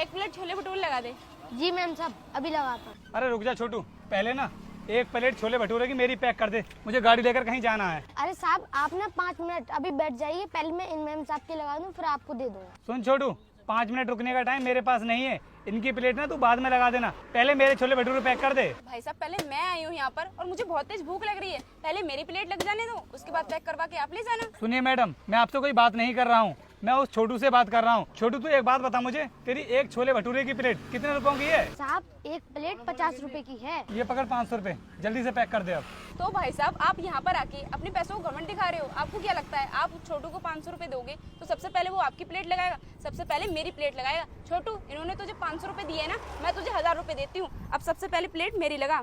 एक प्लेट छोले भटूरे लगा दे। जी मैम साहब, अभी लगाता हूँ। अरे रुक जा छोटू, पहले ना एक प्लेट छोले भटूरे की मेरी पैक कर दे, मुझे गाड़ी लेकर कहीं जाना है। अरे साहब आप ना 5 मिनट अभी बैठ जाइए, पहले मैं इन मैम साहब की लगा दूँ फिर आपको दे दूँगा। सुन छोटू, 5 मिनट रुकने का टाइम मेरे पास नहीं है, इनकी प्लेट ना तू बाद में लगा देना, पहले मेरे छोले भटूरे पैक कर दे। भाई साहब पहले मैं आई हूँ यहाँ पर और मुझे बहुत तेज भूख लग रही है, पहले मेरी प्लेट लग जाने दो, उसके बाद पैक करवा के आप ले जाना। सुनिए मैडम, मैं आपसे कोई बात नहीं कर रहा हूँ, मैं उस छोटू से बात कर रहा हूँ। छोटू तू एक बात बता मुझे, तेरी एक छोले भटूरे की प्लेट कितने रुपयों की है? साहब एक प्लेट 50 रुपए की है। ये पकड़ 500 रुपए, जल्दी से पैक कर दे अब। तो भाई साहब आप यहाँ पर आके अपने पैसों को घमंड दिखा रहे हो। आपको क्या लगता है आप छोटू को 500 रुपए दोगे तो सबसे पहले वो आपकी प्लेट लगाएगा, सबसे पहले मेरी प्लेट लगाएगा। छोटू इन्होंने तुझे 500 रुपए दिए ना, मैं तुझे 1000 रुपए देती हूँ, अब सबसे पहले प्लेट मेरी लगा।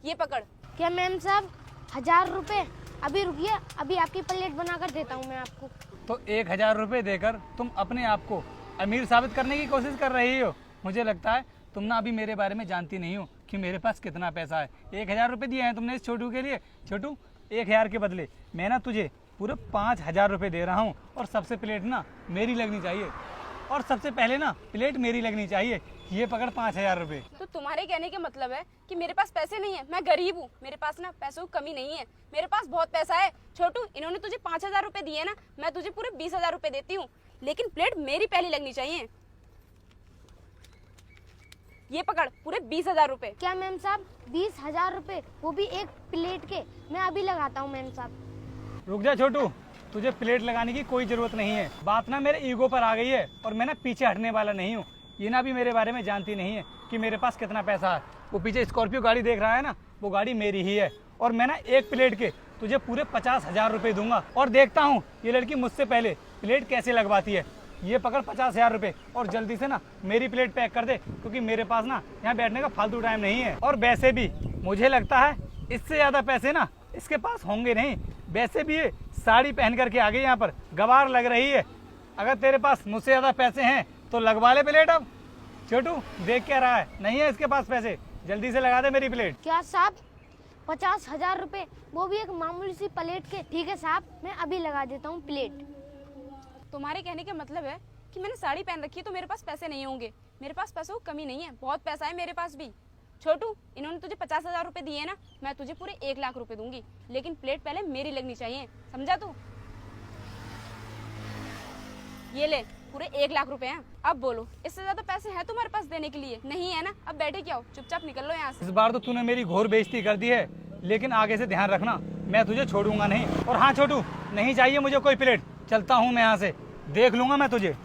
ये पकड़। क्या मैम साहब 1000 रुपए? अभी रुकिए, अभी आपकी प्लेट बना कर देता हूँ मैं आपको। तो 1000 रुपए देकर तुम अपने आप को अमीर साबित करने की कोशिश कर रही हो। मुझे लगता है तुम ना अभी मेरे बारे में जानती नहीं हो कि मेरे पास कितना पैसा है। 1000 रुपए दिए हैं तुमने इस छोटू के लिए। छोटू 1000 के बदले मैं ना तुझे पूरे 5000 रुपए दे रहा हूँ, और सबसे प्लेट ना मेरी लगनी चाहिए, और सबसे पहले ना प्लेट मेरी लगनी चाहिए। ये पकड़ 5000 रुपए। तो तुम्हारे कहने का मतलब है कि मेरे पास पैसे नहीं है, मैं गरीब हूँ, मेरे पास ना पैसों की कमी नहीं है, मेरे पास बहुत पैसा है। छोटू इन्होंने तुझे 5000 रुपए दिए ना, मैं तुझे पूरे 20,000 रुपए देती हूँ, लेकिन प्लेट मेरी पहली लगनी चाहिए। ये पकड़ पूरे 20,000 रुपए। क्या मैम साहब 20,000 रुपए, वो भी एक प्लेट के? मैं अभी लगाता हूँ मैम साहब। रुक जा छोटू, तुझे प्लेट लगाने की कोई जरूरत नहीं है। बात ना मेरे ईगो पर आ गई है, और मैं ना पीछे हटने वाला नहीं हूँ। ये ना भी मेरे बारे में जानती नहीं है कि मेरे पास कितना पैसा है। वो पीछे स्कॉर्पियो गाड़ी देख रहा है ना, वो गाड़ी मेरी ही है, और मैं ना एक प्लेट के तुझे पूरे 50,000 रुपए दूंगा, और देखता हूँ ये लड़की मुझसे पहले प्लेट कैसे लगवाती है। ये पकड़ 50,000 रुपए, और जल्दी से ना मेरी प्लेट पैक कर दे, क्योंकि मेरे पास ना यहाँ बैठने का फालतू टाइम नहीं है। और वैसे भी मुझे लगता है इससे ज़्यादा पैसे ना इसके पास होंगे नहीं। वैसे भी ये साड़ी पहन करके आ गई यहाँ पर, गवार लग रही है। अगर तेरे पास मुझसे ज़्यादा पैसे हैं तो लगवा ले प्लेट अब। छोटू देख क्या रहा है, नहीं है इसके पास पैसे, जल्दी से लगा दे मेरी प्लेट। क्या साहब 50,000 रुपए, वो भी एक मामूली सी प्लेट के? ठीक है साहब, मैं अभी लगा देता हूँ प्लेट। तुम्हारे कहने का मतलब है कि मैंने साड़ी पहन रखी है तो मेरे पास पैसे नहीं होंगे। मेरे पास पैसों की कमी नहीं है, बहुत पैसा है मेरे पास भी। छोटू इन्होंने तुझे 50,000 रुपए दिए ना, मैं तुझे पूरे 1 लाख रुपए दूंगी, लेकिन प्लेट पहले मेरी लगनी चाहिए, समझा तू? ये ले पूरे 1 लाख रुपए हैं। अब बोलो इससे ज्यादा पैसे हैं तुम्हारे पास देने के लिए? नहीं है ना, अब बैठे क्या हो, चुपचाप निकल लो यहाँ से। इस बार तो तूने मेरी घोर बेइज्जती कर दी है, लेकिन आगे से ध्यान रखना, मैं तुझे छोड़ूंगा नहीं। और हाँ छोटू, नहीं चाहिए मुझे कोई प्लेट, चलता हूँ मैं यहाँ से, देख लूंगा मैं तुझे।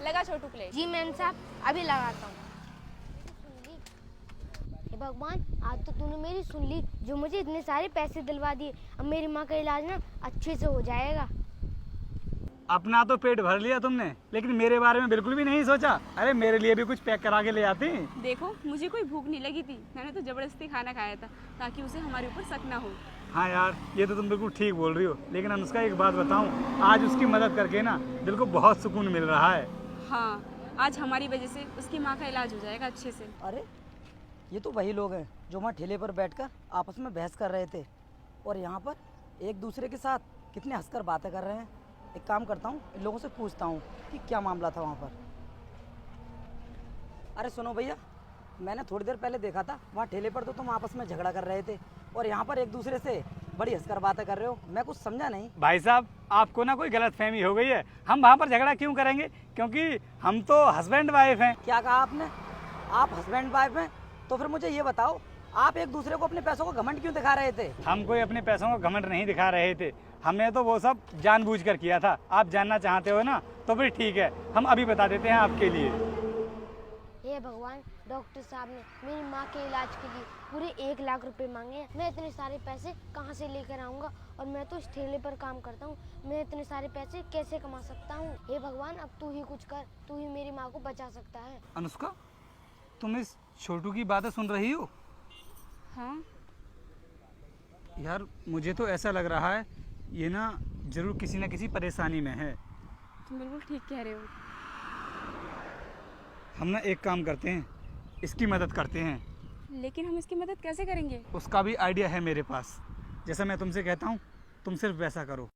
लगा छोटू प्लेट। जी मैम साहब अभी लगाता हूँ। हे भगवान, आज तो तूने मेरी सुन ली, जो मुझे इतने सारे पैसे दिलवा दिए। अब मेरी माँ का इलाज ना अच्छे से हो जाएगा। अपना तो पेट भर लिया तुमने, लेकिन मेरे बारे में बिल्कुल भी नहीं सोचा। अरे मेरे लिए भी कुछ पैक करा के ले आती। देखो मुझे कोई भूख नहीं लगी थी, मैंने तो जबरदस्ती खाना खाया था ताकि उसे हमारे ऊपर शक ना हो। हाँ यार, ये तो तुम बिल्कुल ठीक बोल रही हो, लेकिन अनुष्का एक बात बताऊं, आज उसकी मदद करके ना दिल को बहुत सुकून मिल रहा है। हाँ, आज हमारी वजह से उसकी माँ का इलाज हो जाएगा अच्छे से। अरे ये तो वही लोग हैं जो वहाँ ठेले पर बैठकर आपस में बहस कर रहे थे, और यहाँ पर एक दूसरे के साथ कितने हंसकर बातें कर रहे हैं। एक काम करता हूँ, इन लोगों से पूछता हूँ कि क्या मामला था वहाँ पर। अरे सुनो भैया, मैंने थोड़ी देर पहले देखा था वहाँ ठेले पर तो तुम आपस में झगड़ा कर रहे थे, और यहाँ पर एक दूसरे से बड़ी हंसकर बातें कर रहे हो। मैं कुछ समझा नहीं। भाई साहब, आपको ना कोई गलतफहमी हो गई है। हम वहाँ पर झगड़ा क्यों करेंगे, क्योंकि हम तो हस्बैंड वाइफ हैं। क्या कहा आपने? आप हस्बैंड वाइफ हैं? तो फिर मुझे ये बताओ, आप एक दूसरे को अपने पैसों को घमंड क्यों दिखा रहे थे? हम कोई अपने पैसों को घमंड नहीं दिखा रहे थे, हमने तो वो सब जानबूझकर किया था। आप जानना चाहते हो ना, तो फिर ठीक है, हम अभी बता देते हैं आपके लिए। हे भगवान, डॉक्टर साहब ने मेरी माँ के इलाज के लिए पूरे 1 लाख रुपए मांगे हैं। मैं इतने सारे पैसे कहाँ से लेकर आऊँगा, और मैं तो इस ठेले पर काम करता हूँ, मैं इतने सारे पैसे कैसे कमा सकता हूँ? हे भगवान, अब तू ही कुछ कर, तू ही मेरी माँ को बचा सकता है। अनुष्का, तुम इस छोटू की बातें सुन रही हो? हाँ यार मुझे तो ऐसा लग रहा है ये ना जरूर किसी न किसी परेशानी में है। तुम बिल्कुल ठीक कह रहे हो। हम ना एक काम करते हैं, इसकी मदद करते हैं। लेकिन हम इसकी मदद कैसे करेंगे? उसका भी आइडिया है मेरे पास। जैसा मैं तुमसे कहता हूँ, तुम सिर्फ वैसा करो।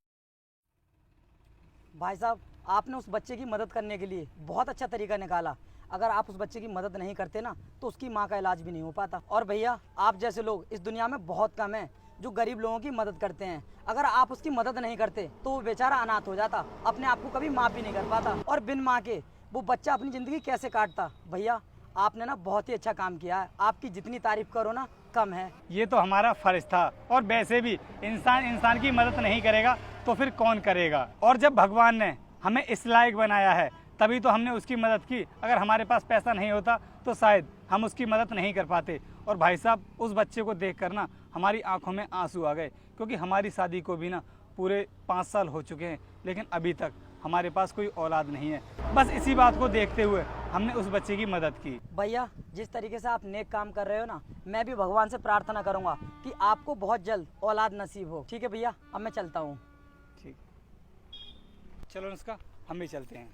भाई साहब, आपने उस बच्चे की मदद करने के लिए बहुत अच्छा तरीका निकाला। अगर आप उस बच्चे की मदद नहीं करते ना तो उसकी माँ का इलाज भी नहीं हो पाता। और भैया, आप जैसे लोग इस दुनिया में बहुत कम हैं जो गरीब लोगों की मदद करते हैं। अगर आप उसकी मदद नहीं करते तो वो बेचारा अनाथ हो जाता, अपने आप को कभी माफ़ भी नहीं कर पाता, और बिन माँ के वो बच्चा अपनी ज़िंदगी कैसे काटता। भैया, आपने ना बहुत ही अच्छा काम किया है। आपकी जितनी तारीफ करो ना कम है। ये तो हमारा फर्ज था, और वैसे भी इंसान की मदद नहीं करेगा तो फिर कौन करेगा। और जब भगवान ने हमें इस लायक बनाया है तभी तो हमने उसकी मदद की। अगर हमारे पास पैसा नहीं होता तो शायद हम उसकी मदद नहीं कर पाते। और भाई साहब, उस बच्चे को देख कर ना हमारी आंखों में आंसू आ गए, क्योंकि हमारी शादी को भी ना पूरे 5 साल हो चुके हैं, लेकिन अभी तक हमारे पास कोई औलाद नहीं है। बस इसी बात को देखते हुए हमने उस बच्चे की मदद की। भैया, जिस तरीके से आप नेक काम कर रहे हो ना, मैं भी भगवान से प्रार्थना करूंगा कि आपको बहुत जल्द औलाद नसीब हो। ठीक है भैया, अब मैं चलता हूँ। ठीक, चलो अनुष्का, हम भी चलते हैं।